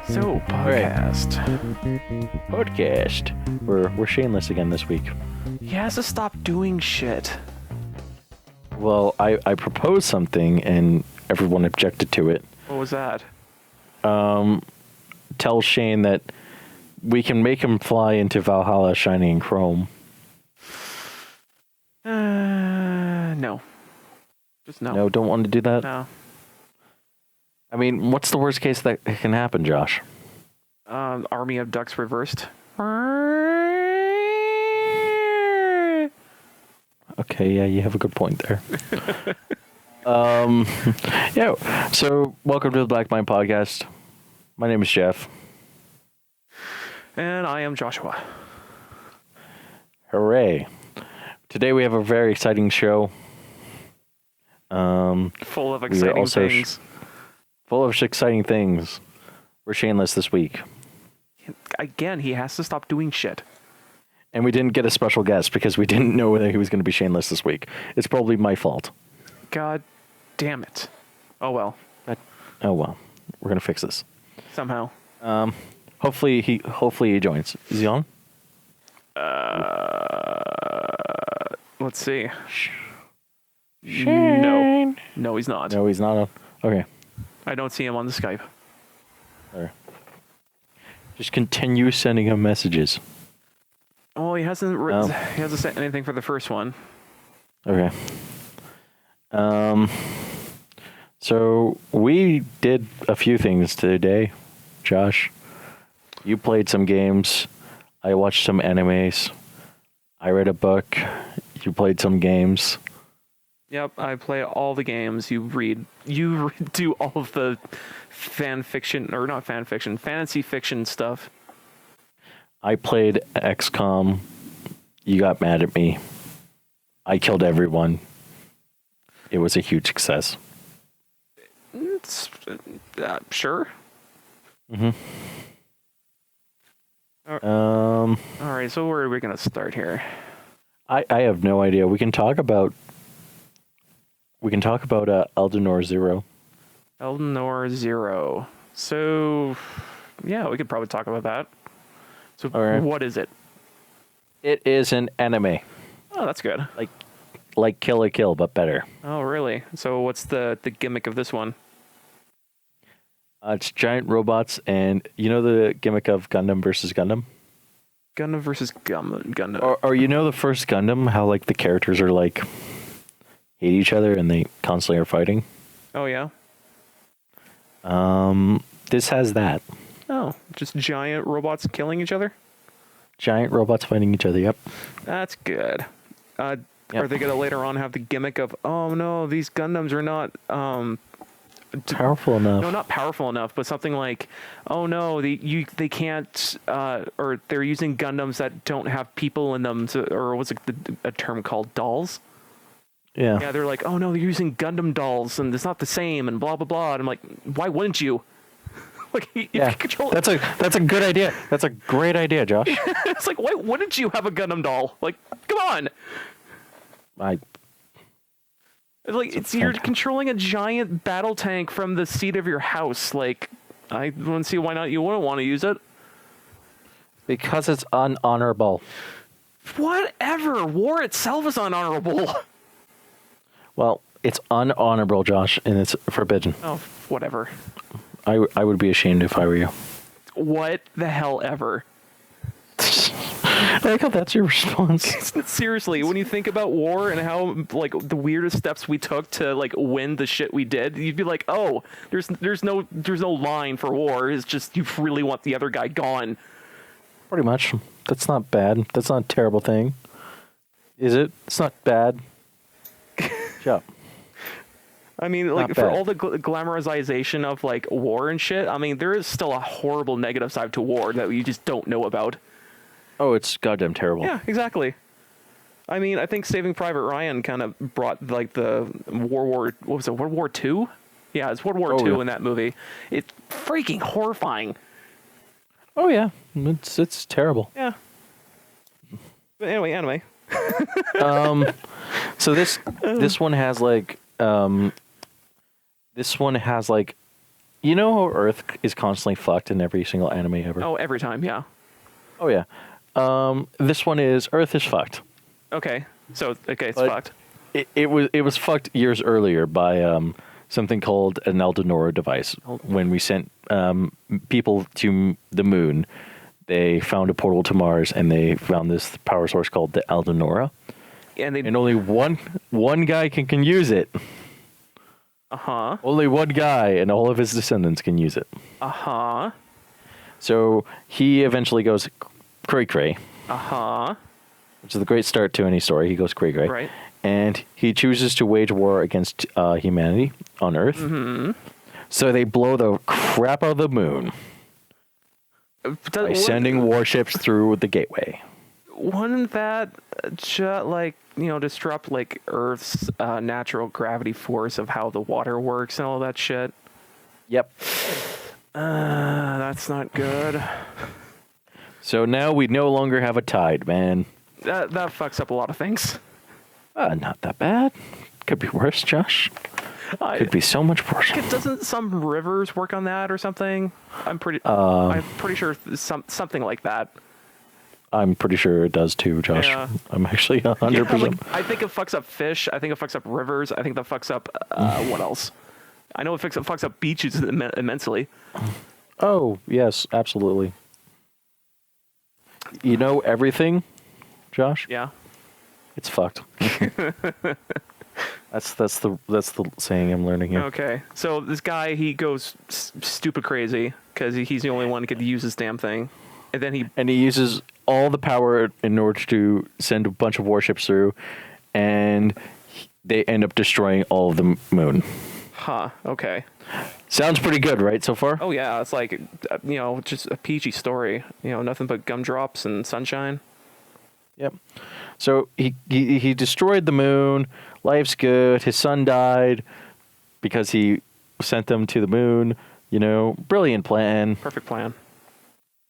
So, podcast. We're shameless again this week. He has to stop doing shit. Well, I proposed something and everyone objected to it. What was that? Tell Shane that we can make him fly into Valhalla shiny and chrome. No. Just no. No, don't want to do that? No. I mean, what's the worst case that can happen, Josh? Army of Ducks reversed. Okay, yeah, you have a good point there. Yeah, so welcome to the Black Mind Podcast. My name is Jeff. And I am Joshua. Hooray. Today we have a very exciting show. Full of exciting things. Full of exciting things. We're Shameless this week. Again, he has to stop doing shit. And we didn't get a special guest because we didn't know whether he was going to be Shameless this week. It's probably my fault. God damn it. Oh well. Oh well. We're going to fix this. Somehow. Hopefully he joins. Is he on? Let's see. Shane. No, he's not. No, he's not on. Okay. I don't see him on the Skype. All right. Just continue sending him messages. Oh, he hasn't sent anything for the first one. Okay. So we did a few things today, Josh. You played some games. I watched some animes. I read a book. You played some games. Yep, I play all the games. You do all of the fantasy fiction stuff. I played XCOM. You got mad at me. I killed everyone. It was a huge success. Sure. Mm-hmm. All right, so where are we going to start here? I have no idea. We can talk about Eldenor Zero. Eldenor Zero. So, yeah, we could probably talk about that. So, right. What is it? It is an anime. Oh, that's good. Like Kill la Kill, but better. Oh, really? So, what's the gimmick of this one? It's giant robots, and you know the gimmick of Gundam versus Gundam? Gundam versus Gundam. Or you know the first Gundam, how like the characters are like hate each other and they constantly are fighting? Oh, yeah? This has that. Oh, just giant robots killing each other? Giant robots fighting each other, yep. That's good. Yep. Are they going to later on have the gimmick of, oh no, these Gundams are not powerful enough? No, not powerful enough, but something like, oh no, they can't, or they're using Gundams that don't have people in them, or what's a term called, dolls? Yeah. Yeah, they're like, oh no, they're using Gundam dolls, and it's not the same, and blah blah blah. And I'm like, why wouldn't you? Like, if you control that's a good idea. That's a great idea, Josh. It's like, why wouldn't you have a Gundam doll? Like, come on. You're controlling a giant battle tank from the seat of your house. Like, I don't see why not. You wouldn't want to use it. Because it's unhonorable. Whatever. War itself is unhonorable. Well, it's unhonorable, Josh, and it's forbidden. Oh, whatever. I would be ashamed if I were you. What the hell ever? I like how that's your response. Seriously, when you think about war and how like the weirdest steps we took to like win the shit we did, you'd be like, oh, there's no line for war. It's just you really want the other guy gone. Pretty much. That's not bad. That's not a terrible thing. Is it? It's not bad. Yeah. I mean, like, for all the glamorization of, like, war and shit, I mean, there is still a horrible negative side to war that you just don't know about. Oh, it's goddamn terrible. Yeah, exactly. I mean, I think Saving Private Ryan kind of brought, like, the what was it, World War II? Yeah, it's World War II in that movie. It's freaking horrifying. Oh, yeah. It's terrible. Yeah. But anyway. So this one has like you know how Earth is constantly fucked in every single anime ever. Oh, every time, yeah. Oh yeah. This one is Earth is fucked. Okay. So it's fucked. It was fucked years earlier by something called an Eldonora device. When we sent people to the moon, they found a portal to Mars and they found this power source called the Eldonora. And only one guy can use it. Uh-huh. Only one guy and all of his descendants can use it. Uh-huh. So he eventually goes cray-cray. Uh-huh. Which is a great start to any story. He goes cray-cray. Right. And he chooses to wage war against humanity on Earth. Mm-hmm. So they blow the crap out of the moon by sending warships through the gateway. Wouldn't that disrupt like Earth's natural gravity force of how the water works and all that shit? Yep. That's not good. So now we no longer have a tide, man. That fucks up a lot of things. Not that bad. Could be worse, Josh. Could be so much worse. Doesn't some rivers work on that or something? I'm pretty sure something like that. I'm pretty sure it does too, Josh. Yeah. I'm actually 100%. I think it fucks up fish. I think it fucks up rivers. I think that fucks up what else? I know it fucks up beaches immensely. Oh yes, absolutely. You know everything, Josh? Yeah. It's fucked. That's the saying I'm learning here. Okay, so this guy, he goes stupid crazy because he's the only one who could use this damn thing, and then he uses all the power in order to send a bunch of warships through, and they end up destroying all of the moon. Huh. Okay. Sounds pretty good, right, so far? Oh yeah, it's like just a peachy story. Nothing but gumdrops and sunshine. Yep. So he destroyed the moon. Life's good. His son died because he sent them to the moon. Brilliant plan. Perfect plan.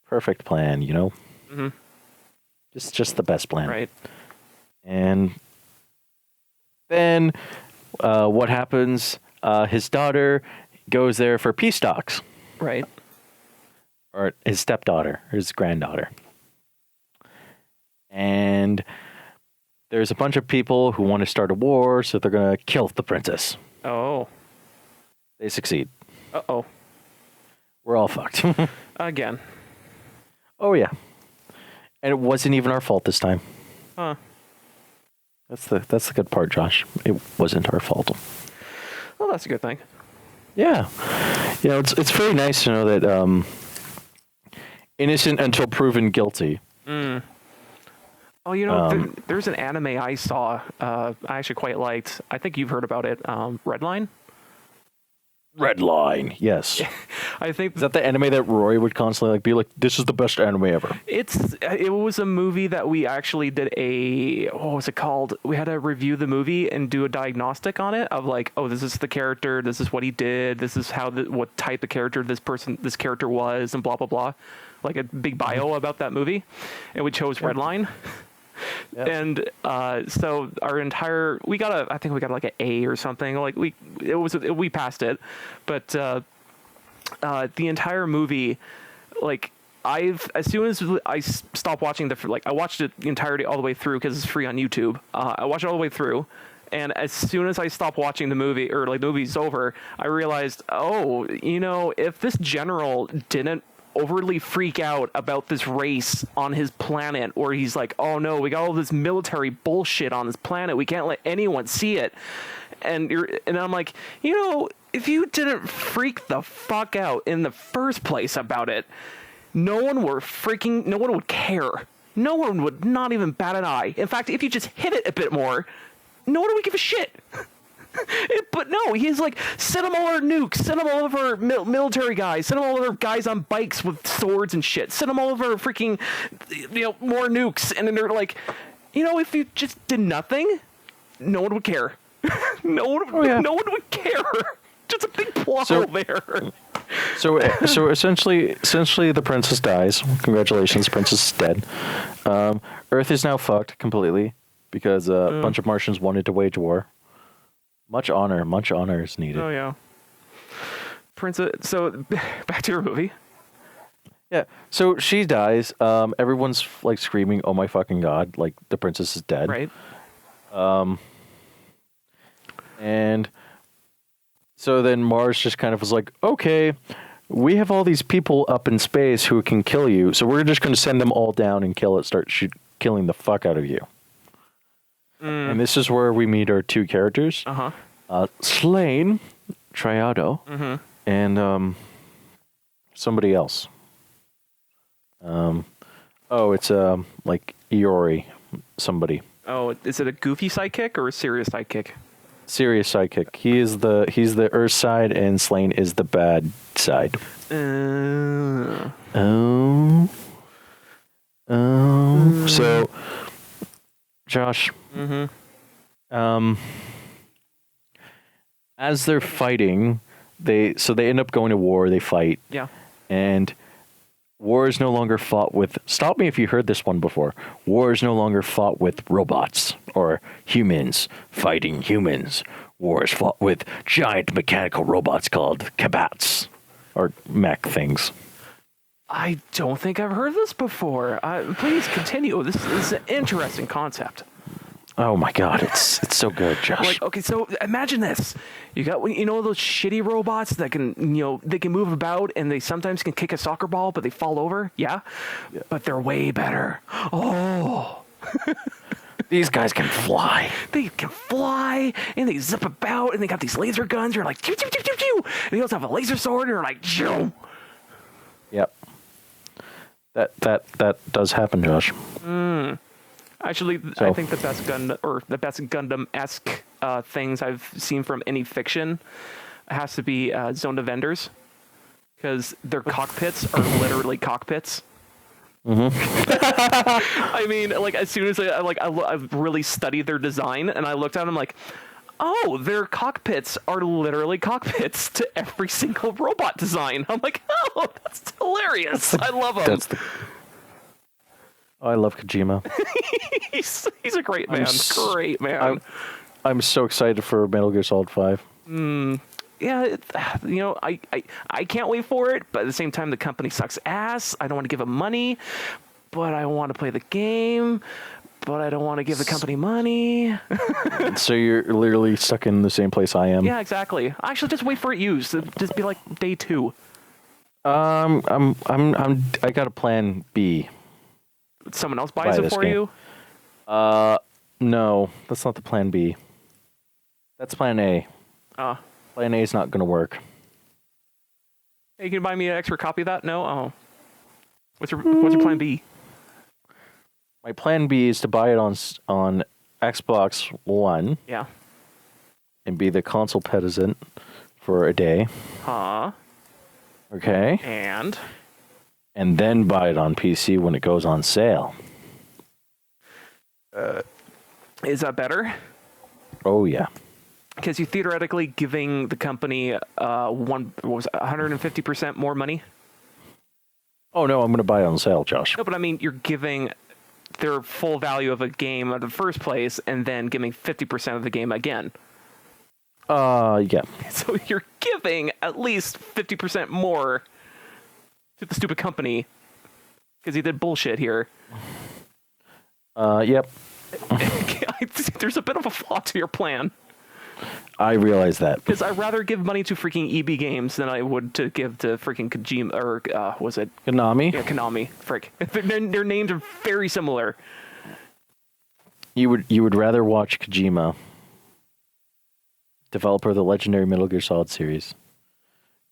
Perfect plan. Mm-hmm. Just the best plan. Right. And then what happens? His daughter goes there for peace talks. Right. Or his stepdaughter, his granddaughter. And there's a bunch of people who want to start a war, so they're going to kill the princess. Oh. They succeed. Uh-oh. We're all fucked. Again. Oh, yeah. And it wasn't even our fault this time. Huh. That's the good part, Josh. It wasn't our fault. Well, that's a good thing. Yeah. It's very nice to know that innocent until proven guilty. Mm. Oh, there's an anime I saw I actually quite liked. I think you've heard about it. Redline? Redline, yes. I think is that the anime that Rory would constantly be like, this is the best anime ever? It was a movie that we actually did what was it called? We had to review the movie and do a diagnostic on it of like, oh, this is the character, this is what he did, this is what type of character this character was, and blah blah blah. Like a big bio about that movie. And we chose Redline. Yep. And so we got like an A or something. Like we passed it, but the entire movie, like as soon as I stopped watching I watched it the entirety all the way through because it's free on YouTube. I watched it all the way through, and as soon as I stopped watching the movie or like the movie's over, I realized, if this general didn't overly freak out about this race on his planet, or he's like, oh no, we got all this military bullshit on this planet, we can't let anyone see it, and I'm like, if you didn't freak the fuck out in the first place about it, no one would care. No one would not even bat an eye. In fact, if you just hit it a bit more, no one would give a shit. But no, he's like, send them all our nukes, send them all of our military guys, send them all of our guys on bikes with swords and shit, send them all of our freaking, more nukes. And then they're like, if you just did nothing, no one would care. No one would care. Just a big plot hole there. So essentially, the princess dies. Congratulations, the princess is dead. Earth is now fucked completely because a bunch of Martians wanted to wage war. Much honor is needed. Oh yeah. Princess. So back to your movie. Yeah. So she dies. Everyone's like screaming, "Oh my fucking god!" Like the princess is dead. Right. And so then Mars just kind of was like, "Okay, we have all these people up in space who can kill you, so we're just going to send them all down and start killing the fuck out of you." And this is where we meet our two characters. Slain, Triado, and somebody else. It's like Iori, somebody. Oh, is it a goofy sidekick or a serious sidekick? Serious sidekick. He's the Earth side, and Slain is the bad side. So, Josh. As they're fighting, they end up going to war. They fight. Yeah. And war is no longer fought with. Stop me if you heard this one before. War is no longer fought with robots or humans fighting humans. War is fought with giant mechanical robots called cabats or mech things. I don't think I've heard this before. Please continue. This is an interesting concept. Oh my god, it's so good, Josh. Like, okay, so imagine this. You got those shitty robots that can they can move about and they sometimes can kick a soccer ball but they fall over. Yeah. But they're way better. Oh. These guys can fly. They can fly and they zip about and they got these laser guns. You're like, choo, choo, choo, choo, choo. And they also have a laser sword and you're like, choo. Yep. That does happen, Josh. Actually, I think the best Gundam-esque things I've seen from any fiction has to be Zone of Enders, because their cockpits are literally cockpits. I mean, like as soon as I really studied their design and I looked at them like, oh, their cockpits are literally cockpits to every single robot design. I'm like, oh, that's hilarious. I love them. I love Kojima. he's a great man. Great man. I'm so excited for Metal Gear Solid 5. Yeah, I can't wait for it, but at the same time, the company sucks ass. I don't want to give them money, but I want to play the game, but I don't want to give the company money. So you're literally stuck in the same place I am. Yeah, exactly. Actually, just wait for it used. Just be like day 2. I got a plan B. Someone else buys it for you? No, that's not the plan B. That's plan A. Plan A is not going to work. Hey, you can buy me an extra copy of that? No? Oh. What's your plan B? My plan B is to buy it on Xbox One. Yeah. And be the console peasant for a day. Huh. Okay. And then buy it on PC when it goes on sale. Is that better? Oh, yeah. Because you're theoretically giving the company 150% more money? Oh, no, I'm going to buy it on sale, Josh. No, but I mean, you're giving their full value of a game in the first place and then giving 50% of the game again. Yeah. So you're giving at least 50% more to the stupid company because he did bullshit here. Yep. There's a bit of a flaw to your plan. I realize that. Because I'd rather give money to freaking EB Games than I would to give to freaking Kojima, or was it? Konami? Yeah, Konami. Frick. Their names are very similar. You would rather watch Kojima, developer of the legendary Metal Gear Solid series,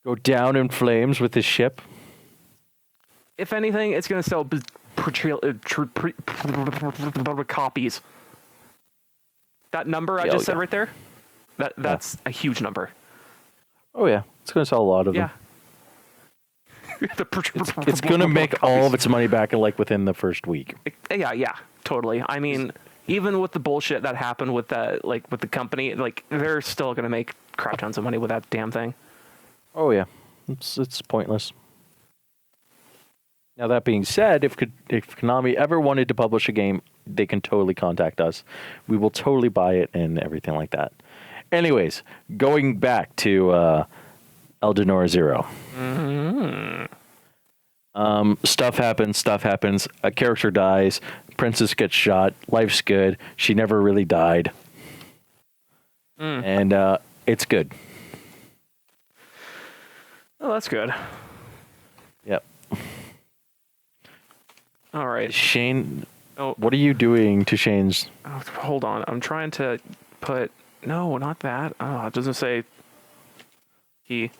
go down in flames with his ship If anything, it's going to sell copies. That number I just said right there, that's a huge number. Oh yeah, it's going to sell a lot of them. It's going to make all of its money back within the first week. Yeah, totally. I mean, even with the bullshit that happened with that, with the company, they're still going to make crap tons of money with that damn thing. Oh yeah, it's pointless. Now that being said, if Konami ever wanted to publish a game, they can totally contact us. We will totally buy it and everything like that. Anyways, going back to Eldenor Zero. Mm-hmm. Stuff happens. A character dies. Princess gets shot. Life's good. She never really died. And it's good. Oh, that's good. Yep. All right. Shane, what are you doing to Shane's? Oh, hold on. I'm trying to put... No, not that. Oh, it doesn't say he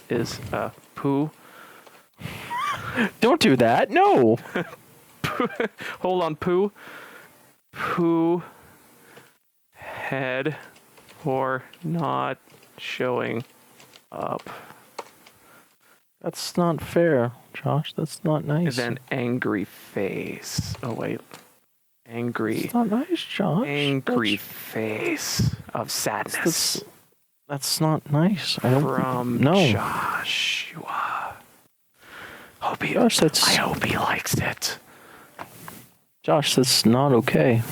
is poo. Don't do that. No. Hold on, poo. Poo head for not showing up. That's not fair, Josh. That's not nice. And then angry face. Oh, wait. Angry. That's not nice, Josh. Angry face of sadness. That's not nice. I don't. From no. Joshua. Josh, I hope he likes it. Josh, that's not okay.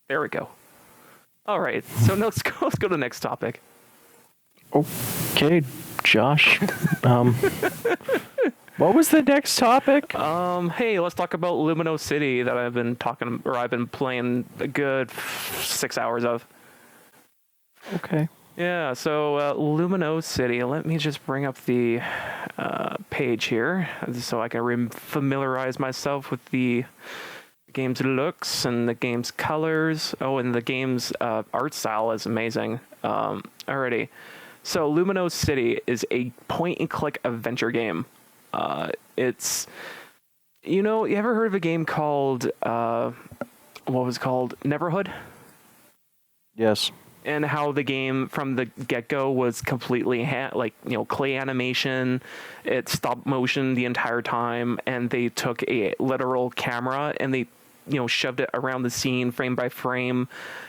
There we go. All right. So let's go to the next topic. Okay, Josh. What was the next topic? Hey, let's talk about Lumino City that I've been playing a good 6 hours of. Okay. Yeah, so Lumino City. Let me just bring up the page here so I can familiarize myself with the game's looks and the game's colors. Oh, and the game's art style is amazing. Alrighty. So Lumino City is a point-and-click adventure game. It's, you ever heard of a game called, what was it called? Neverhood? Yes. And how the game from the get-go was completely clay animation, it's stop motion the entire time, and they took a literal camera and they shoved it around the scene frame by frame.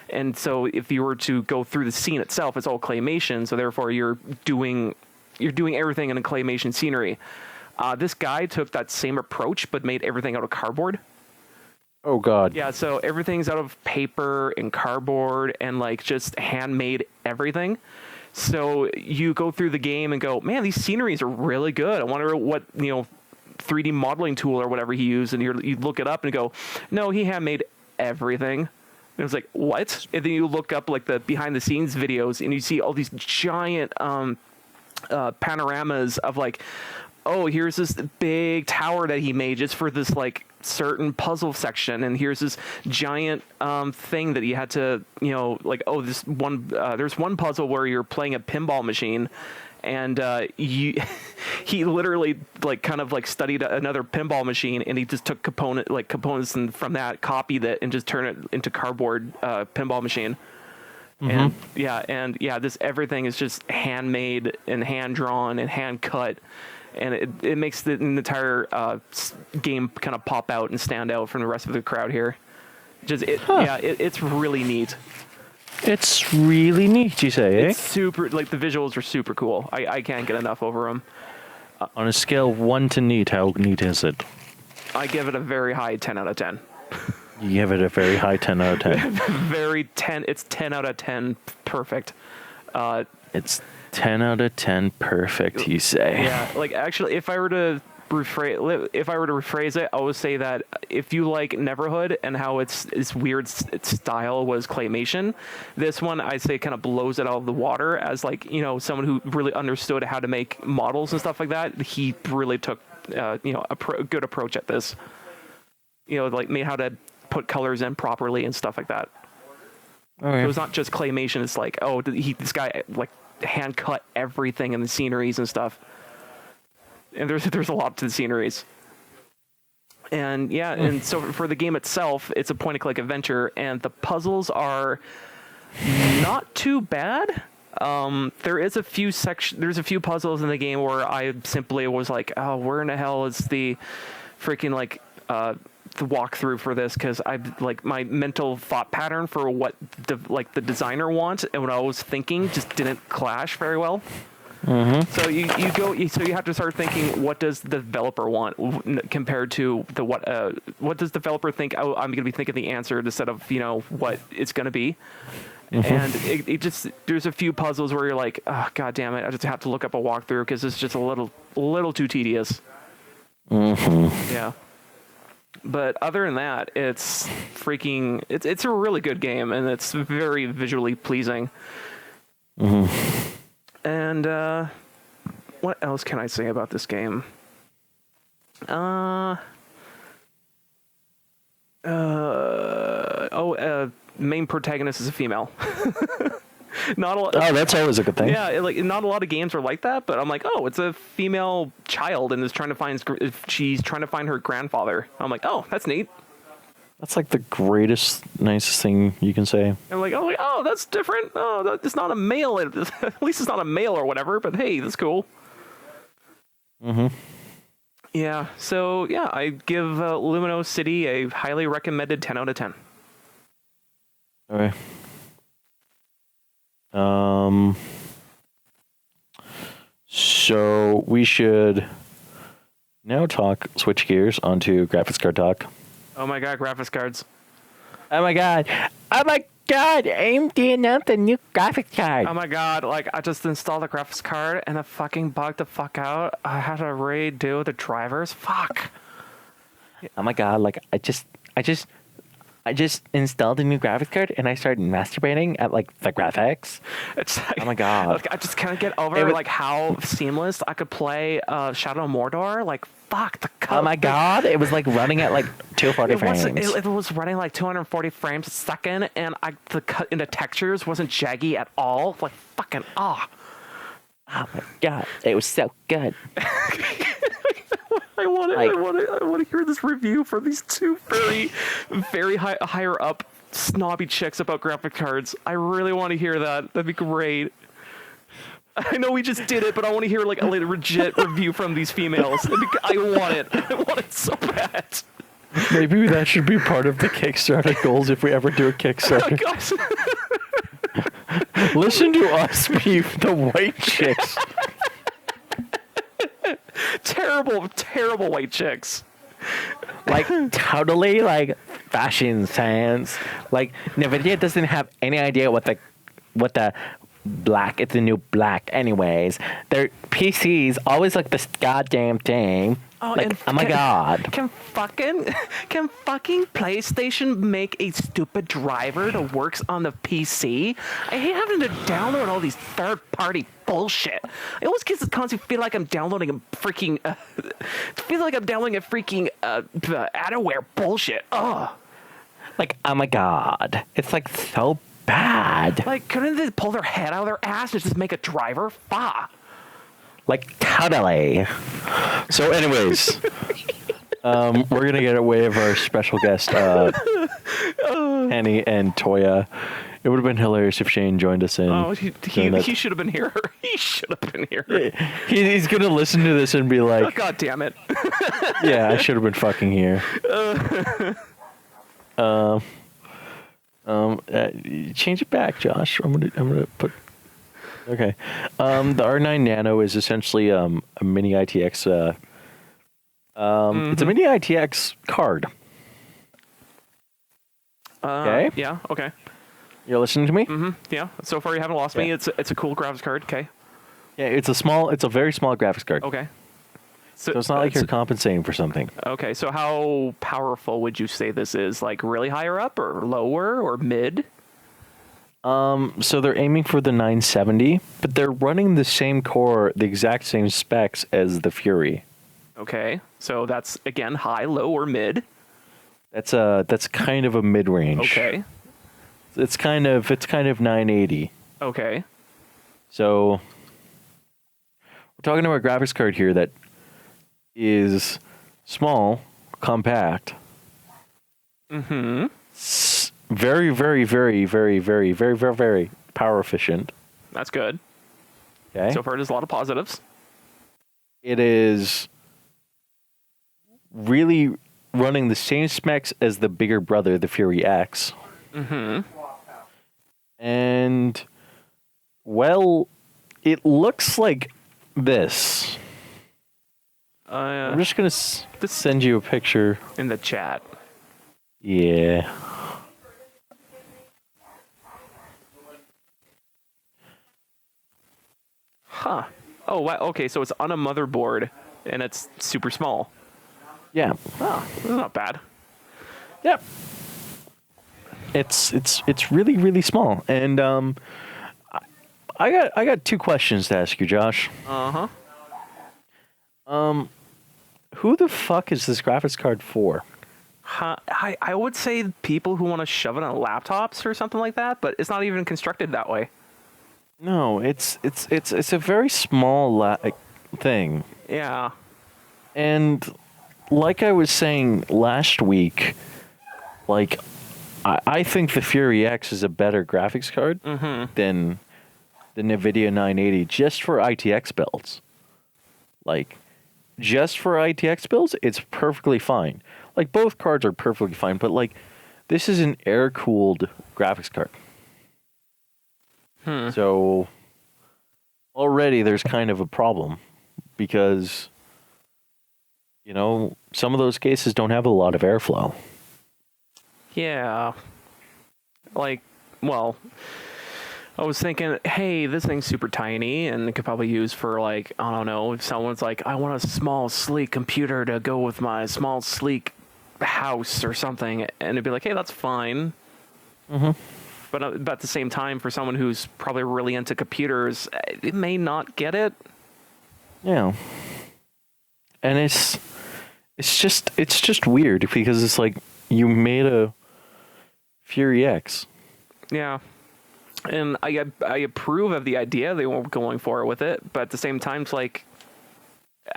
And so if you were to go through the scene itself, it's all claymation, so therefore you're doing everything in a claymation scenery. This guy took that same approach but made everything out of cardboard. Oh God. Yeah, so everything's out of paper and cardboard and just handmade everything. So you go through the game and go, man, these sceneries are really good. I wonder what 3D modeling tool or whatever he used, and you look it up and go, no, he handmade everything. And it was like, what? And then you look up the behind the scenes videos and you see all these giant panoramas of here's this big tower that he made just for this certain puzzle section, and here's this giant thing that you had to this one there's one puzzle where you're playing a pinball machine, and he literally studied another pinball machine, and he just took components and from that copied it and just turned it into cardboard pinball machine. Mm-hmm. And this everything is just handmade and hand drawn and hand cut. And it makes the entire game kind of pop out and stand out from the rest of the crowd here. It's really neat. It's really neat, you say, eh? It's super, the visuals are super cool. I can't get enough over them. On a scale of 1 to neat, how neat is it? I give it a very high 10 out of 10. You give it a very high 10 out of 10. It's 10 out of 10 perfect. It's 10 out of 10 perfect, you say. Yeah, actually, if I were to rephrase it, I would say that if you like Neverhood and how its weird style was claymation, this one I say kind of blows it out of the water as someone who really understood how to make models and stuff like that. He really took a good approach at this. Made how to put colors in properly and stuff like that. Okay. It was not just claymation. It's this guy hand cut everything in the sceneries and stuff. And there's a lot to the sceneries. And yeah, and so for the game itself, it's a point-and-click adventure, and the puzzles are not too bad. There's a few puzzles in the game where I simply was like, oh, where in the hell is the freaking the walkthrough for this? Because I like my mental thought pattern for what the designer wants and what I was thinking just didn't clash very well. Mm-hmm. So you have to start thinking, what does the developer want compared to what does the developer think? Oh, I'm going to be thinking the answer instead of what it's going to be. Mm-hmm. And it just, there's a few puzzles where you're like, oh, God damn it, I just have to look up a walkthrough because it's just a little too tedious. Mm-hmm. Yeah. But other than that, it's a really good game, and it's very visually pleasing. Mm-hmm. And what else can I say about this game? Main protagonist is a female. Not a lot. Oh, that's always a good thing. Yeah, not a lot of games are like that, but I'm like, oh, it's a female child and she's trying to find her grandfather. I'm like, oh, that's neat. That's like the nicest thing you can say. I'm like, oh, that's different. Oh, it's not a male. At least it's not a male or whatever. But hey, that's cool. Mm-hmm. Yeah. So yeah, I give Lumino City a highly recommended 10 out of 10. All right. So we should now switch gears onto graphics card talk. Oh my God, graphics cards. Oh my God, AMD announced a new graphics card. Oh my God, I just installed a graphics card and it fucking bugged the fuck out. I had to redo the drivers. Fuck. Oh my God, I just installed a new graphics card and I started masturbating at the graphics. It's oh my God. I just can't get over how seamless I could play Shadow of Mordor. Fuck the cut. Oh my God, it was running at 240 frames. It was running 240 frames a second, and the cut into textures wasn't jaggy at all. Fucking Oh my God, it was so good. I want to hear this review from these two very, very higher up snobby chicks about graphic cards. I really want to hear that. That'd be great. I know we just did it, but I want to hear a legit review from these females. I want it. I want it so bad. Maybe that should be part of the Kickstarter goals if we ever do a Kickstarter. Oh, listen to us be the white chicks. Terrible white chicks. Totally fashion sense. NVIDIA doesn't have any idea what the black, it's the new black anyways. Their PCs always look this goddamn thing. Oh my God. Can fucking PlayStation make a stupid driver that works on the PC? I hate having to download all these third-party bullshit. I always constantly feel like I'm downloading a freaking adware bullshit. Ugh. Oh my God. It's so bad. Couldn't they pull their head out of their ass and just make a driver? Fuck. Totally. So anyways, we're going to get away of our special guest, Penny and Toya. It would have been hilarious if Shane joined us in. Oh, he should have been here. He should have been here. He's going to listen to this and be like, oh, God damn it. Yeah, I should have been fucking here. Change it back, Josh. I'm gonna put. Okay. The R9 Nano is essentially a mini ITX. It's a mini ITX card. Okay. Yeah. Okay. You're listening to me? Mm-hmm. Yeah. So far, you haven't lost me. It's a cool graphics card. Okay. Yeah, it's a very small graphics card. Okay. So it's not you're compensating for something. Okay, so how powerful would you say this is? Really higher up or lower or mid? So they're aiming for the 970, but they're running the same core, the exact same specs as the Fury. Okay, so that's again high, low, or mid. That's kind of a mid range. Okay. It's kind of 980. Okay. So we're talking about a graphics card here that is small, compact. Mm-hmm. Very, very, very, very, very, very, very, very power efficient. That's good. Okay. So far, there's a lot of positives. It is really running the same specs as the bigger brother, the Fury X. Mm-hmm. And, well, it looks like this. I'm just going to send you a picture. In the chat. Yeah. Huh. Oh, wow. Okay, so it's on a motherboard, and it's super small. Yeah. Oh, that's not bad. Yep. It's really, really small. And I got two questions to ask you, Josh. Uh-huh. Who the fuck is this graphics card for? I would say people who want to shove it on laptops or something like that, but it's not even constructed that way. No, it's a very small thing. Yeah. And like I was saying last week, like I think the Fury X is a better graphics card than the NVIDIA 980 just for ITX builds. Like, just for ITX builds, it's perfectly fine. Like, both cards are perfectly fine, but like, this is an air-cooled graphics card. So already there's kind of a problem because, you know, some of those cases don't have a lot of airflow. Yeah. Like, well, I was thinking, hey, this thing's super tiny and it could probably use for, like, I don't know, if someone's like, I want a small, sleek computer to go with my small, sleek house or something, and it'd be like, hey, that's fine. But at the same time, for someone who's probably really into computers, it may not get it. Yeah. And it's just weird because it's like you made a Fury X. Yeah. And I approve of the idea they were going for with it, but at the same time, it's like,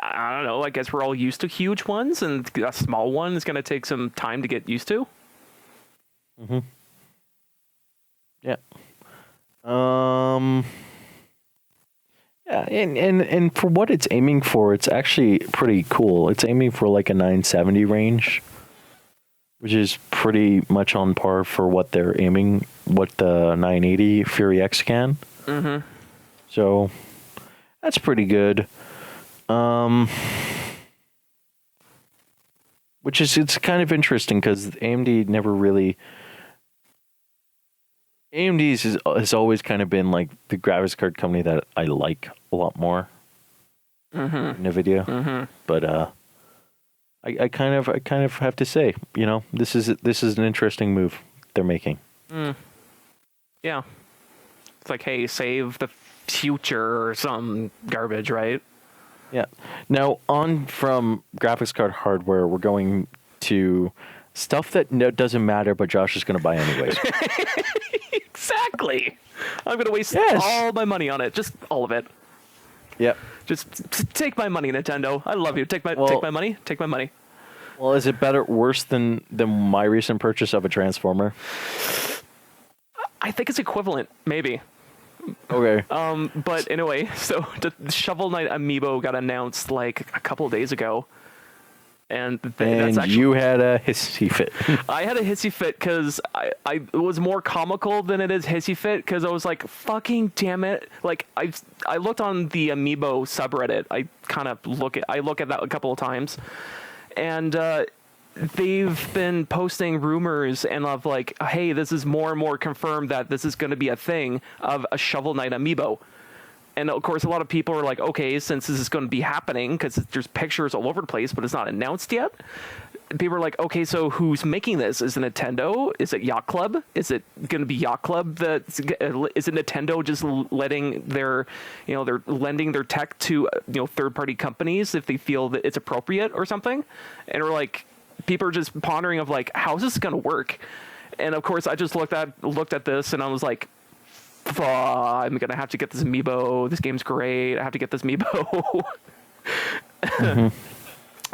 I don't know, I guess we're all used to huge ones, and a small one is going to take some time to get used to. Yeah. Yeah, and for what it's aiming for, it's actually pretty cool. It's aiming for like a 970 range, which is pretty much on par for what they're aiming, what the 980 Fury X can. So that's pretty good. Which is, it's kind of interesting because AMD never really. AMD has always kind of been like the graphics card company that I like a lot more. NVIDIA, but I kind of have to say, you know, this is an interesting move they're making. Yeah, it's like, hey, save the future or some garbage, right? Yeah. Now on from graphics card hardware, we're going to stuff that doesn't matter, but Josh is going to buy anyways. Exactly. I'm going to waste all my money on it. Just all of it. Yep. Just take my money, Nintendo. I love you. Take my money. Take my money. Well, is it worse than my recent purchase of a Transformer? I think it's equivalent, maybe. Okay. But anyway, so the Shovel Knight Amiibo got announced like a couple of days ago. And that's actually, you had a hissy fit. I had a hissy fit because it was more comical than it is hissy fit because I was like, fucking damn it. Like, I looked on the Amiibo subreddit. I look at that a couple of times. And they've been posting rumors and of like, hey, this is more and more confirmed that this is going to be a thing of a Shovel Knight Amiibo. And of course, a lot of people are like, okay, since this is going to be happening, because there's pictures all over the place, but it's not announced yet. People are like, okay, so who's making this? Is it Nintendo? Is it Yacht Club? Is it going to be Yacht Club? Is it Nintendo just letting they're lending their tech to third-party companies if they feel that it's appropriate or something? And we're like, people are just pondering of like, how's this going to work? And of course, I just looked at this and I was like, I'm gonna have to get this Amiibo. This game's great. I have to get this Amiibo.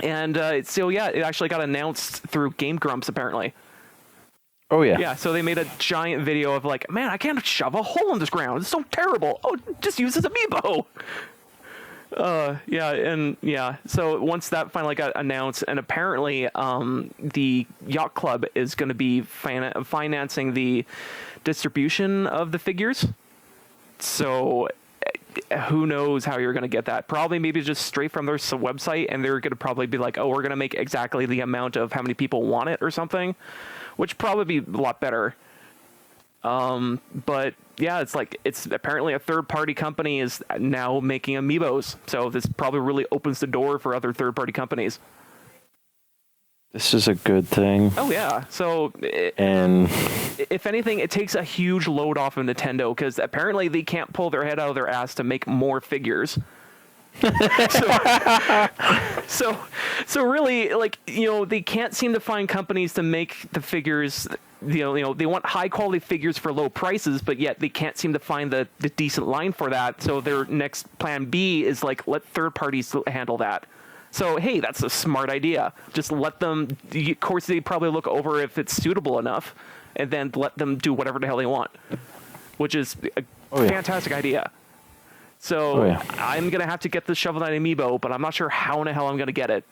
And so yeah, it actually got announced through Game Grumps apparently. Oh yeah. Yeah, so they made a giant video of like, man, I can't shove a hole in this ground. It's so terrible. Oh, just use this amiibo. So once that finally got announced, and apparently the yacht club is going to be financing the distribution of the figures. So who knows how you're going to get that? Probably maybe just straight from their website, and they're going to probably be like, oh, we're going to make exactly the amount of how many people want it or something, which probably be a lot better. But yeah, it's apparently a third-party company is now making amiibos, so this probably really opens the door for other third-party companies. This is a good thing. Oh yeah, so and if anything, it takes a huge load off of Nintendo, because apparently they can't pull their head out of their ass to make more figures. so really, like, you know, they can't seem to find companies to make the figures. You know, they want high quality figures for low prices, but yet they can't seem to find the decent line for that. So their next plan B is like, let third parties handle that. So hey, that's a smart idea. Just let them. Of course, they probably look over if it's suitable enough, and then let them do whatever the hell they want, which is a fantastic idea. So I'm going to have to get this Shovel Knight amiibo, but I'm not sure how in the hell I'm going to get it.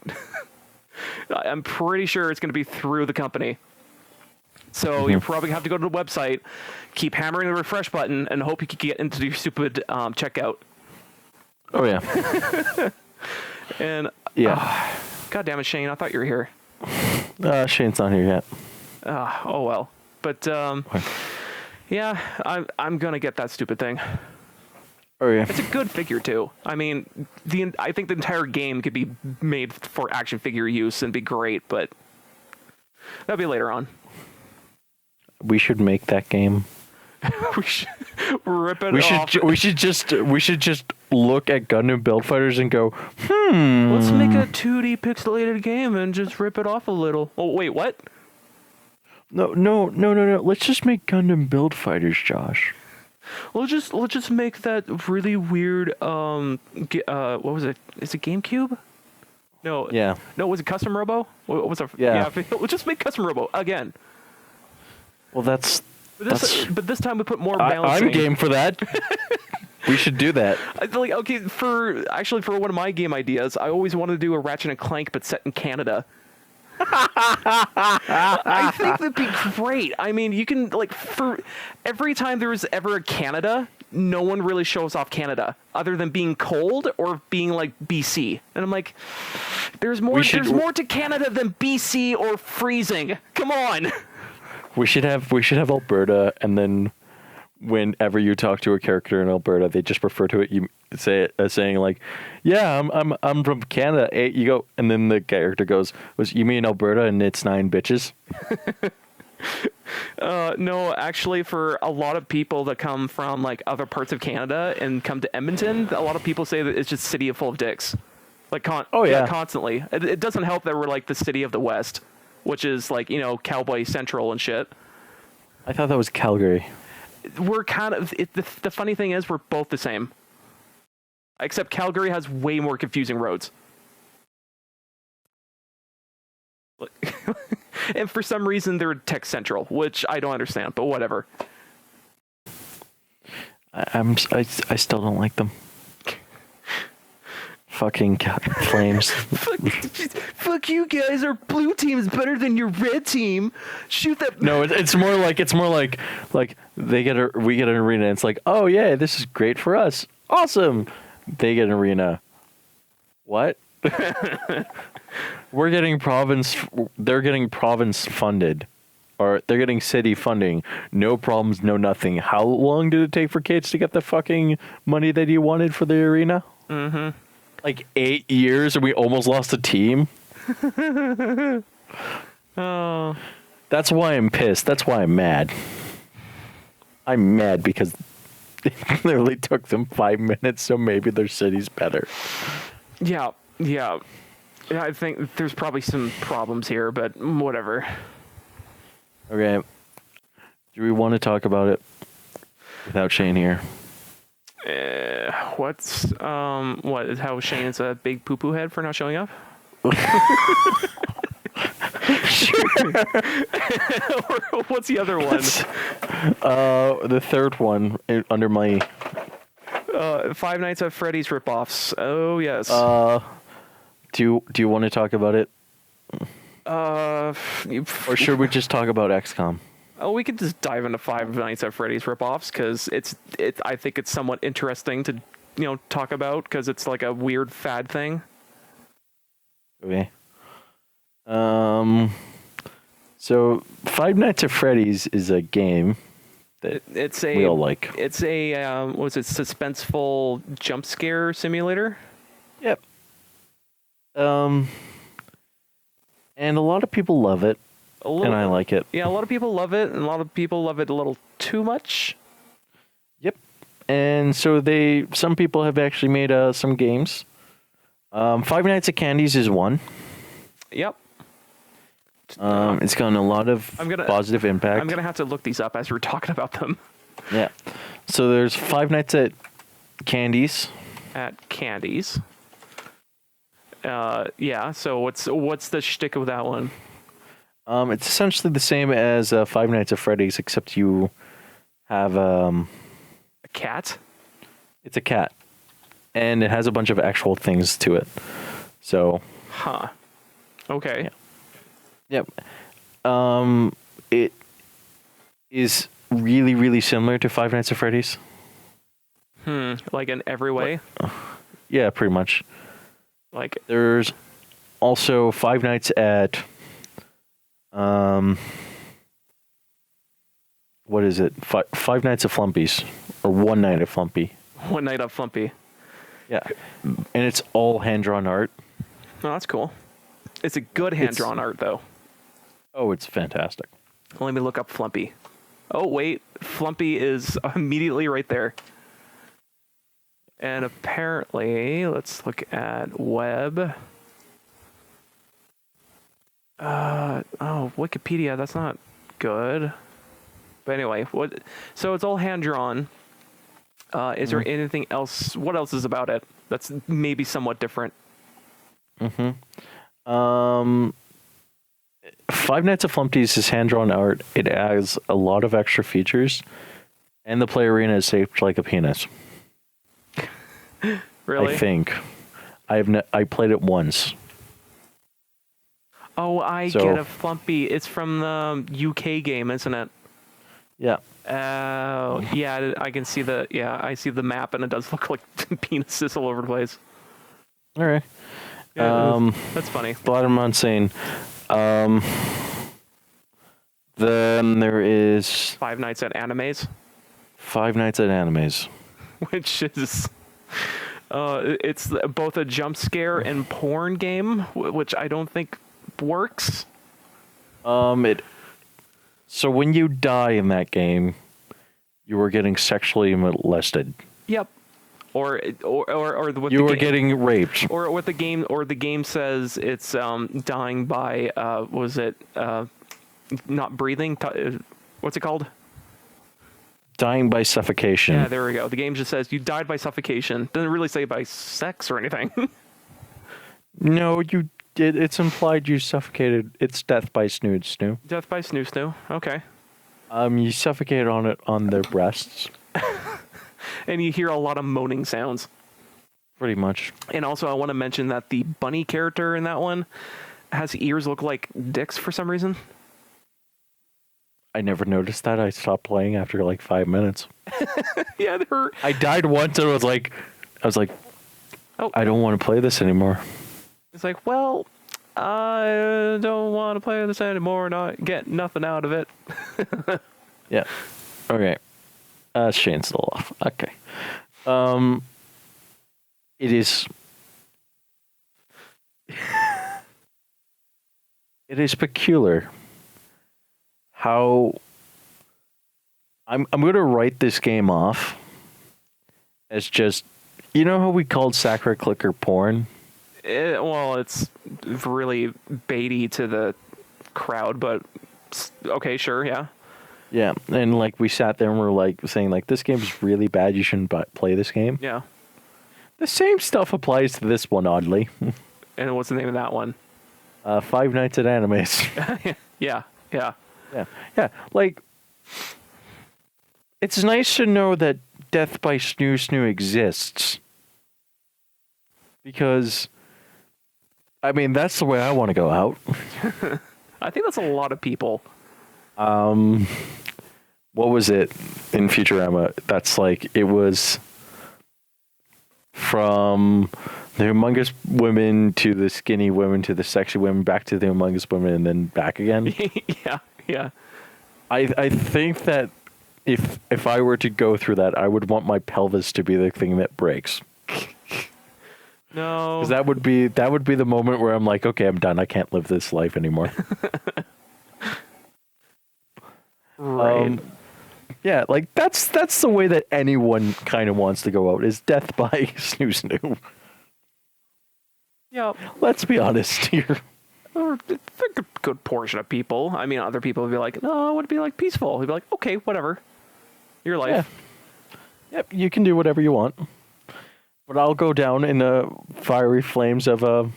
I'm pretty sure it's going to be through the company. So you're probably going to have to go to the website, keep hammering the refresh button, and hope you can get into your stupid checkout. Oh, yeah. And, God damn it, Shane, I thought you were here. Shane's not here yet. Oh, well. But, yeah, I'm going to get that stupid thing. Oh, yeah. It's a good figure, too. I mean, I think the entire game could be made for action figure use and be great, but that'll be later on. We should make that game. We should rip it off. We should just look at Gundam Build Fighters and go, Let's make a 2D pixelated game and just rip it off a little. Oh, wait, what? No. Let's just make Gundam Build Fighters, Josh. Let's just make that really weird. What was it? Is it GameCube? No. Yeah. No, was it Custom Robo? What was it? Yeah. Let's just make Custom Robo again. Well, but this time we put more balancing. I'm game for that. We should do that. For one of my game ideas, I always wanted to do a Ratchet and Clank, but set in Canada. I think that'd be great. I mean, you can, like, for every time there was ever a Canada, no one really shows off Canada other than being cold or being like BC. And I'm like, there's more to Canada than BC or freezing. Come on. We should have Alberta, and then whenever you talk to a character in Alberta, they just refer to it. You say it as saying like, "Yeah, I'm from Canada." You go, and then the character goes, "You mean Alberta and it's 9 bitches?" No, actually, for a lot of people that come from like other parts of Canada and come to Edmonton, a lot of people say that it's just a city full of dicks. Like, constantly. It doesn't help that we're like the city of the West, which is like, you know, Cowboy Central and shit. I thought that was Calgary. We're kind of the funny thing is we're both the same, except Calgary has way more confusing roads. And for some reason they're tech central, which I don't understand, but whatever. I still don't like them. Fucking flames. Fuck you guys. Our blue team is better than your red team. Shoot that. No, it's more like we get an arena. And it's like, oh yeah, this is great for us. Awesome. They get an arena. What? We're getting province. They're getting province funded, or they're getting city funding. No problems, no nothing. How long did it take for kids to get the fucking money that you wanted for the arena? Mm-hmm. Like 8 years, and we almost lost a team. Oh, that's why I'm pissed. That's why I'm mad. I'm mad because it literally took them 5 minutes, so maybe their city's better. Yeah. I think there's probably some problems here, but whatever. Okay. Do we want to talk about it without Shane here? How Shane's a big poo-poo head for not showing up? Or what's the other one? The third one under my. Five Nights at Freddy's ripoffs. Oh yes. Do you want to talk about it, or should we just talk about XCOM? Oh, we could just dive into Five Nights at Freddy's ripoffs because I think it's somewhat interesting to talk about because it's like a weird fad thing. Okay. So Five Nights at Freddy's is a game that we all like. It's a suspenseful jump scare simulator. Yep. And a lot of people love it, and I like it. Yeah, a lot of people love it, and a lot of people love it a little too much. Yep. And so some people have actually made some games. Five Nights at Candy's is one. Yep. It's gotten a lot of positive impact. I'm gonna have to look these up as we're talking about them. Yeah. So there's Five Nights at Candy's. At Candy's. Yeah. So what's the shtick with that one? It's essentially the same as Five Nights at Freddy's, except you have a cat. It's a cat, and it has a bunch of actual things to it. So. Huh. Okay. Yeah. Yep. It is really, really similar to Five Nights at Freddy's. Like in every way? Yeah, pretty much. Like there's also Five Nights at what is it? Five Nights at Flumpy's, or One Night at Flumpy. One Night at Flumpy. Yeah. And it's all hand-drawn art. Oh, that's cool. It's a good hand-drawn art, though. Oh, it's fantastic. Let me look up Flumpy. Oh, wait. Flumpy is immediately right there. And apparently, let's look at web. Wikipedia, that's not good. But anyway, so it's all hand-drawn. Is there anything else? What else is about it that's maybe somewhat different? Five Nights at Flumpy's is hand-drawn art. It has a lot of extra features, and the play arena is shaped like a penis. Really? I think. I played it once. Oh, get a Flumpy. It's from the UK game, isn't it? Yeah. Yeah, I can see I see the map, and it does look like penises all over the place. All right. Yeah, that's funny. Bottom line saying, then there is Five Nights at Animes. Five Nights at Animes, which is it's both a jump scare and porn game, which I don't think works. So when you die in that game, you were getting sexually molested. Yep. Or what you were getting raped. Or what the game says it's dying by was it not breathing? What's it called? Dying by suffocation. Yeah, there we go. The game just says you died by suffocation. Doesn't really say by sex or anything. No, you did. It's implied you suffocated. It's death by snoo. Death by snoo. Okay. You suffocated on their breasts. And you hear a lot of moaning sounds. Pretty much. And also, I want to mention that the bunny character in that one has ears look like dicks for some reason. I never noticed that. I stopped playing after like 5 minutes. Yeah, I died once and I was like, oh, I don't want to play this anymore. It's like, well, I don't want to play this anymore. Not get nothing out of it. Yeah. Okay. Shane's still off. Okay. It is. It is peculiar how I'm going to write this game off as just, you know how we called Sacred Clicker porn? Well, it's really baity to the crowd, but okay, sure, yeah. Yeah, and like we sat there and we're like saying like this game is really bad. You shouldn't play this game. Yeah. The same stuff applies to this one, oddly. And what's the name of that one? Five Nights at Animes. Yeah. Yeah. Like, it's nice to know that Death by Snoo Snoo exists. Because, I mean, that's the way I want to go out. I think that's a lot of people. What was it in Futurama? That's like, it was from the humongous women to the skinny women to the sexy women, back to the humongous women, and then back again. Yeah. I think that if I were to go through that, I would want my pelvis to be the thing that breaks. No. Because that would be the moment where I'm like, okay, I'm done. I can't live this life anymore. Right. Yeah, like that's the way that anyone kind of wants to go out, is death by snoo snoo. Yeah. Let's be honest here. Or a good portion of people. I mean, other people would be like, no, I would be like peaceful. He'd be like, okay, whatever. Your life. Yeah. Yep, you can do whatever you want. But I'll go down in the fiery flames of a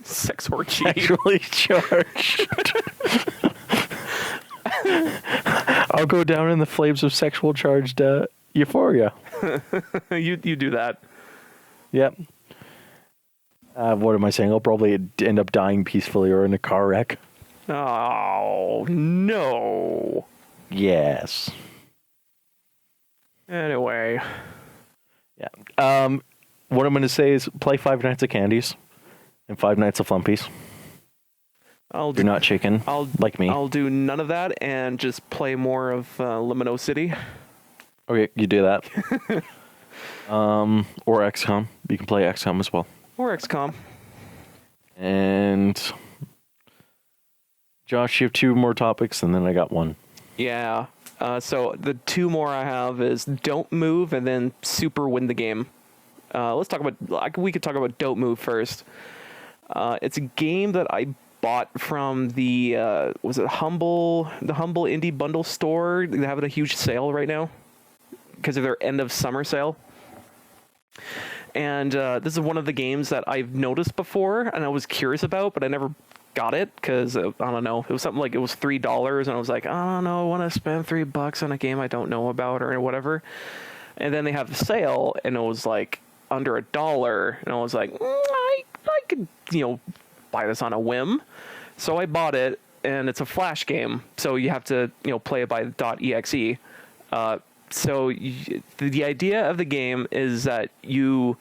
Sex orgy. sexually charged. I'll go down in the flames of sexual charged euphoria. you do that. Yep. What am I saying? I'll probably end up dying peacefully or in a car wreck. Oh, no. Yes. Anyway. Yeah. What I'm going to say is play Five Nights at Candies and Five Nights at Flumpies. You're not chicken, like me. I'll do none of that and just play more of Limino City. Okay, you do that. Or XCOM. You can play XCOM as well. Or XCOM. And Josh, you have two more topics, and then I got one. Yeah. So the two more I have is Don't Move and then Super Win the Game. Let's talk about. We could talk about Don't Move first. It's a game that I bought from the the Humble Indie Bundle store. They're having a huge sale right now because of their end of summer sale. And this is one of the games that I've noticed before and I was curious about, but I never got it because I don't know. It was something like it was $3, and I was like, I don't know, I want to spend $3 on a game I don't know about or whatever. And then they have the sale, and it was like under $1, and I was like, I could buy this on a whim. So I bought it, and it's a Flash game, so you have to play it by .exe. So the idea of the game is that the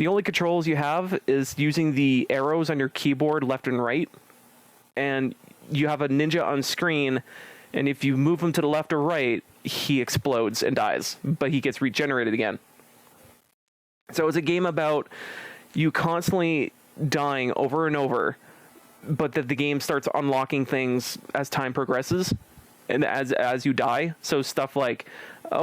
only controls you have is using the arrows on your keyboard left and right, and you have a ninja on screen, and if you move him to the left or right, he explodes and dies, but he gets regenerated again. So it's a game about you constantly dying over and over, but that the game starts unlocking things as time progresses and as you die. So stuff like, at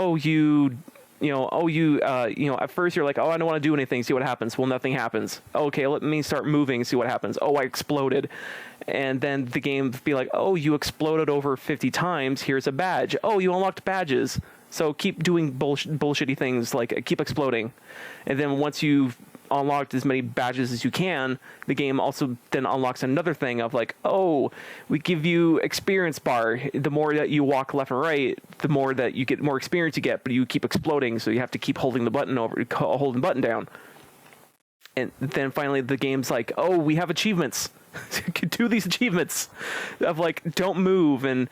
first you're like, I don't want to do anything, see what happens. Well, nothing happens. Okay, let me start moving, see what happens. Oh, I exploded. And then the game be like, oh, you exploded over 50 times, here's a badge. Oh, you unlocked badges. So keep doing bullshitty things, like keep exploding. And then once you've unlocked as many badges as you can, the game also then unlocks another thing of like, oh, we give you experience bar. The more that you walk left and right, the more that you get, more experience you get, but you keep exploding, so you have to keep holding the button down. And then finally the game's like, oh, we have achievements. You can do these achievements of like, don't move, and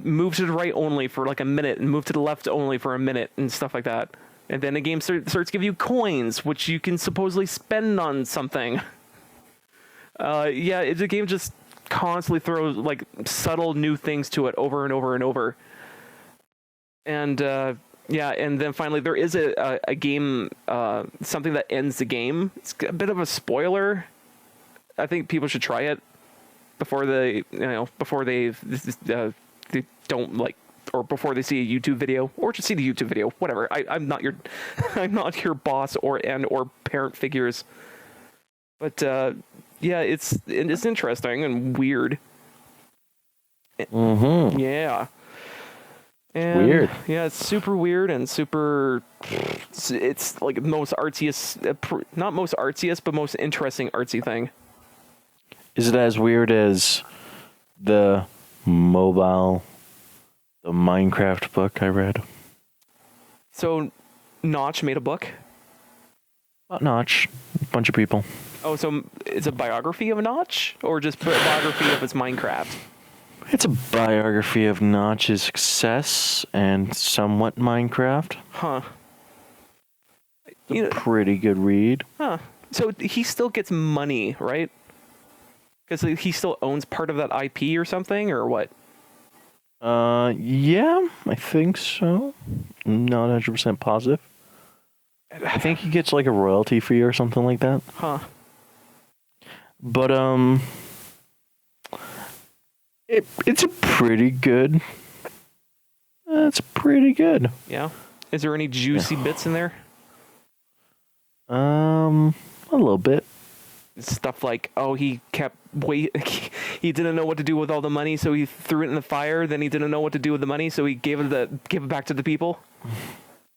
move to the right only for like a minute, and move to the left only for a minute, and stuff like that. And then the game starts to give you coins, which you can supposedly spend on something. The game just constantly throws like subtle new things to it over and over and over. And and then finally there is a game, something that ends the game. It's a bit of a spoiler. I think people should try it before they don't like, or before they see a YouTube video, or just see the YouTube video, whatever. I'm not your boss or parent figures, but it's interesting and weird. Mm-hmm. Yeah, And weird. Yeah, it's super weird and super. It's like the most artsiest, not most artsiest, but most interesting artsy thing. Is it as weird as the Minecraft book I read? So, Notch made a book. Not Notch, a bunch of people. Oh, so it's a biography of Notch, or just a biography of his Minecraft? It's a biography of Notch's success and somewhat Minecraft. Huh. It's a pretty good read. Huh. So he still gets money, right? Because he still owns part of that IP or something, or what? Yeah, I think so. Not 100% positive. I think he gets like a royalty fee or something like that. Huh. But it's a pretty good. It's pretty good. Yeah. Is there any juicy bits in there? A little bit. Stuff like, oh, he didn't know what to do with all the money, so he threw it in the fire. Then he didn't know what to do with the money, so he gave it back to the people.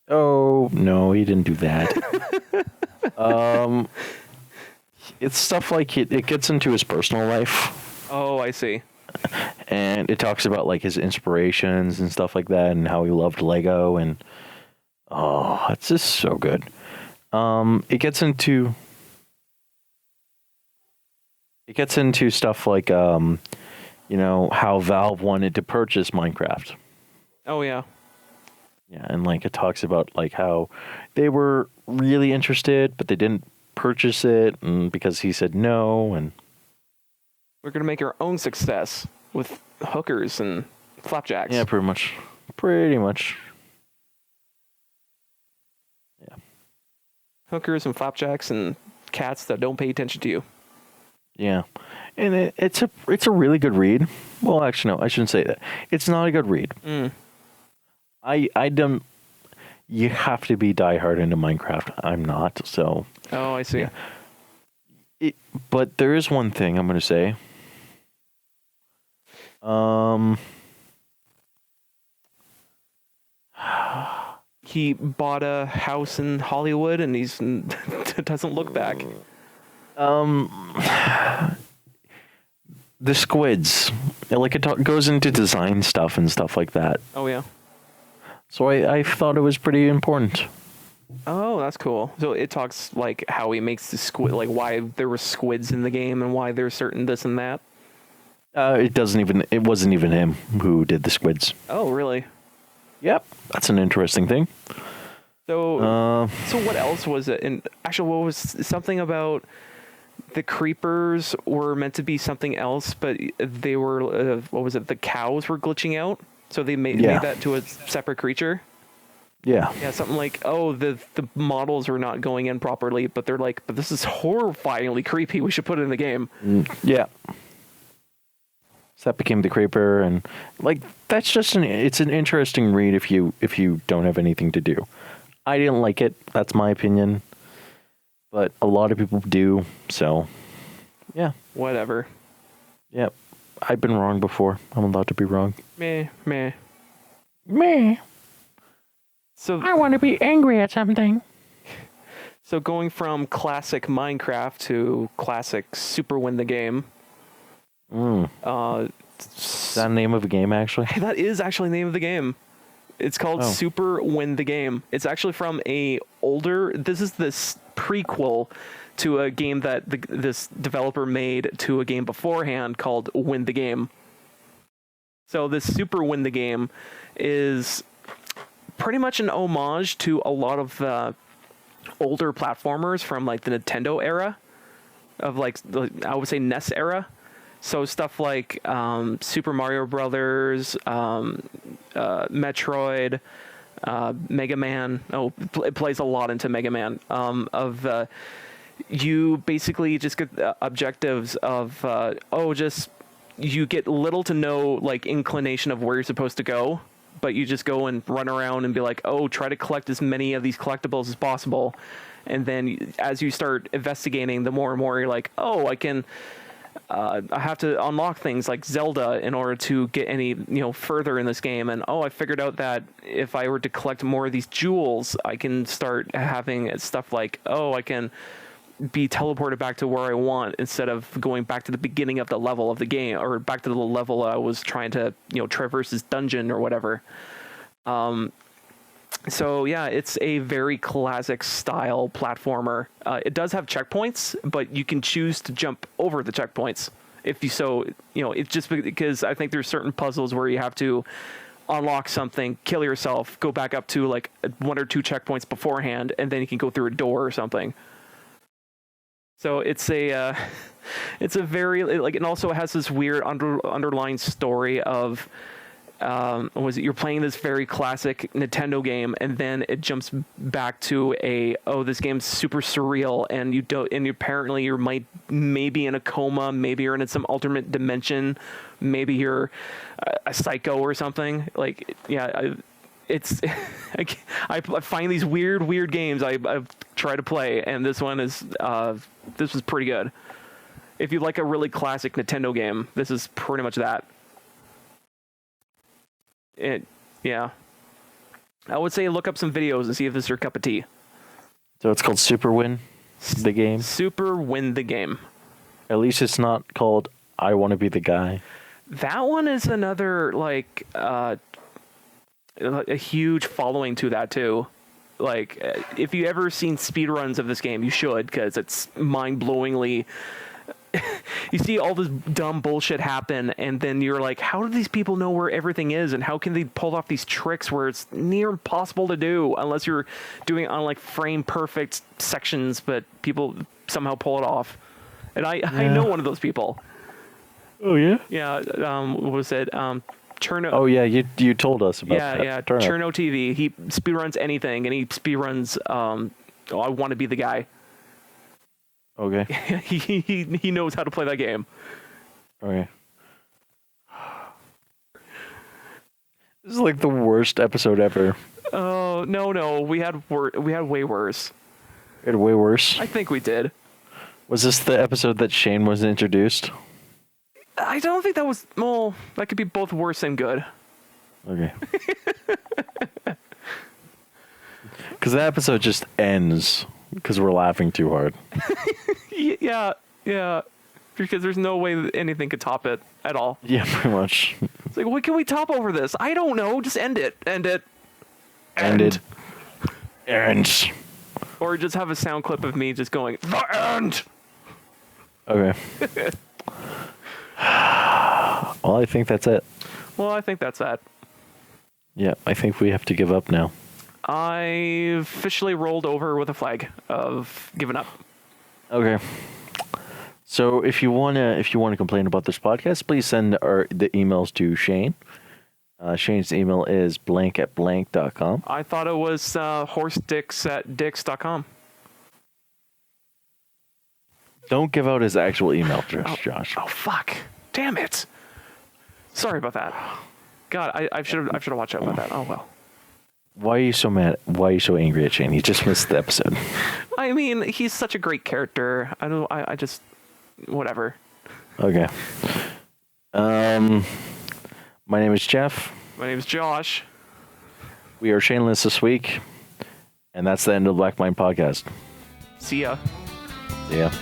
Oh no, he didn't do that. It's stuff like it gets into his personal life. Oh, I see. And it talks about like his inspirations and stuff like that, and how he loved Lego, and it's just so good. It gets into stuff like how Valve wanted to purchase Minecraft. Oh yeah. Yeah, and like it talks about like how they were really interested, but they didn't purchase it, and because he said no, and we're gonna make our own success with hookers and flapjacks. Yeah, pretty much. Yeah. Hookers and flapjacks and cats that don't pay attention to you. Yeah, and it's a really good read. Well, actually, no, I shouldn't say that. It's not a good read. I don't. You have to be diehard into Minecraft. I'm not, so. Oh, I see. Yeah. But there is one thing I'm going to say. He bought a house in Hollywood, and he's doesn't look back. The squids, like it goes into design stuff and stuff like that. Oh yeah. So I thought it was pretty important. Oh, that's cool. So it talks like how he makes the squid, like why there were squids in the game and why there's certain this and that. It wasn't even him who did the squids. Oh, really? Yep. That's an interesting thing. So what else was it? And actually, what was something about the creepers were meant to be something else, but they were, what was it? The cows were glitching out. So they made that to a separate creature. Yeah. Yeah, something like, oh, the models were not going in properly, but they're like, but this is horrifyingly creepy. We should put it in the game. Yeah. So that became the creeper, and like that's just it's an interesting read if you don't have anything to do. I didn't like it. That's my opinion. But a lot of people do, so yeah. Whatever. Yep. I've been wrong before. I'm allowed to be wrong. Meh. So I want to be angry at something. So going from classic Minecraft to classic Super Win the Game. Is that the name of a game, actually? Hey, that is actually the name of the game. It's called Super Win the Game. It's actually from this is this prequel to a game that this developer made to a game beforehand called Win the Game. So this Super Win the Game is pretty much an homage to a lot of older platformers from like the Nintendo era of like I would say NES era. So stuff like Super Mario Brothers, Metroid, Mega Man. Oh, it plays a lot into Mega Man. You basically just get objectives of you get little to no like inclination of where you're supposed to go, but you just go and run around and be like, oh, try to collect as many of these collectibles as possible. And then as you start investigating, the more and more you're like, oh, I can I have to unlock things like Zelda in order to get any further in this game. And I figured out that if I were to collect more of these jewels, I can start having stuff like I can be teleported back to where I want instead of going back to the beginning of the level of the game, or back to the level I was trying to traverse this dungeon or whatever. So yeah, it's a very classic style platformer. It does have checkpoints, but you can choose to jump over the checkpoints if you so. It's just because I think there's certain puzzles where you have to unlock something, kill yourself, go back up to like 1 or 2 checkpoints beforehand, and then you can go through a door or something. So it's a very like, and also it has this weird underlying story of you're playing this very classic Nintendo game, and then it jumps back to this game's super surreal, and apparently maybe in a coma, maybe you're in some alternate dimension, maybe you're a psycho or something. Like, yeah, it's I find these weird games I've tried to play, and this one is this was pretty good. If you like a really classic Nintendo game, this is pretty much that. Yeah. I would say look up some videos and see if this is your cup of tea. So it's called Super Win the Game? Super Win the Game. At least it's not called I Want to Be the Guy. That one is another, like, a huge following to that, too. Like, if you ever seen speedruns of this game, you should, because it's mind-blowingly... You see all this dumb bullshit happen, and then you're like, how do these people know where everything is, and how can they pull off these tricks where it's near impossible to do unless you're doing it on like frame perfect sections, but people somehow pull it off. And I know one of those people. Oh yeah? Yeah, what was it? Cherno. Oh yeah, you told us about that. Yeah, Cherno TV. He speedruns anything, and he speedruns I Want to Be the Guy. Okay. he knows how to play that game. Okay. This is like the worst episode ever. Oh no, we had way worse. We had way worse. I think we did. Was this the episode that Shane was introduced? I don't think that was. Well, that could be both worse and good. Okay. Because that episode just ends because we're laughing too hard. Yeah. Because there's no way that anything could top it at all. Yeah, pretty much. It's like, what can we top over this? I don't know. Just end it. End. Or just have a sound clip of me just going, the end! Okay. Well, I think that's it. Well, I think that's that. Yeah, I think we have to give up now. I officially rolled over with a flag of giving up. Okay. So if you wanna complain about this podcast, please send the emails to Shane. Shane's email is blank@blank.com. I thought it was horsedicks@dicks.com. Don't give out his actual email address, Josh. Oh fuck! Damn it! Sorry about that. God, I should have watched out about that. Oh well. Why are you so mad? Why are you so angry at Shane? He just missed the episode. I mean, he's such a great character. I just whatever. Okay. My name is Jeff. My name is Josh. We are Shameless this week, and that's the end of the Black Mind Podcast. See ya. Yeah.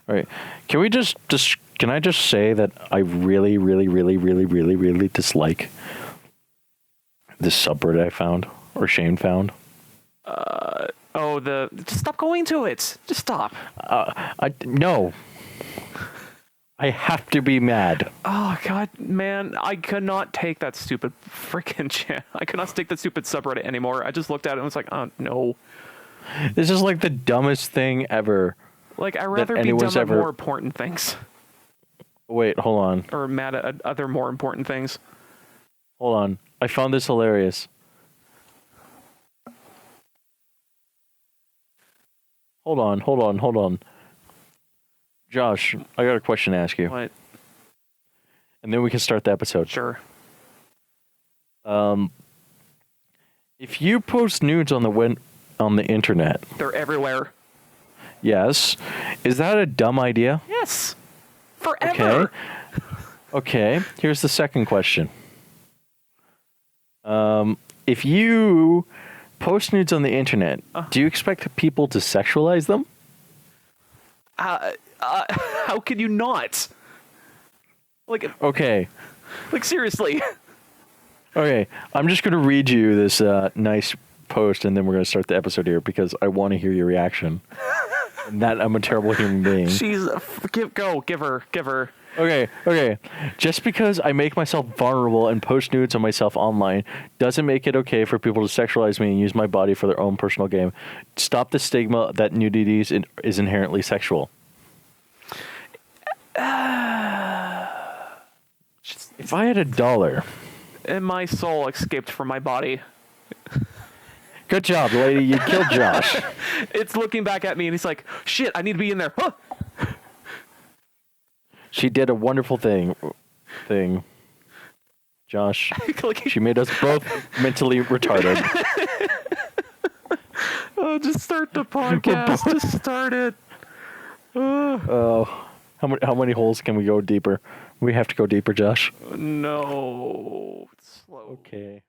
All right. Can we can I just say that I really dislike this subreddit I found, or Shane found? Just stop going to it. Just stop. No. I have to be mad. Oh god, man, I could not take that stupid freaking shit. I could not take that stupid subreddit anymore. I just looked at it and was like, oh no. This is like the dumbest thing ever. Like, I'd rather be dumb at more important things. Wait, hold on. Or mad at other more important things. Hold on. I found this hilarious. Hold on. Josh, I got a question to ask you. What? And then we can start the episode. Sure. If you post nudes on the internet, They're everywhere. yes, is that a dumb idea? Yes. Forever. Okay. Here's the second question. If you post nudes on the internet, do you expect people to sexualize them? How can you not? Okay. Like seriously. Okay. I'm just going to read you this nice post, and then we're going to start the episode here because I want to hear your reaction. And that I'm a terrible human being. Give her. Okay. Just because I make myself vulnerable and post nudes on myself online doesn't make it okay for people to sexualize me and use my body for their own personal gain. Stop the stigma that nudity is inherently sexual. If I had $1... And my soul escaped from my body. Good job, lady. You killed Josh. It's looking back at me and he's like, shit, I need to be in there. Huh! She did a wonderful thing. Josh. She made us both mentally retarded. Oh, just start the podcast. Just start it. Oh, how many holes can we go deeper? We have to go deeper, Josh. No. It's slow. Okay.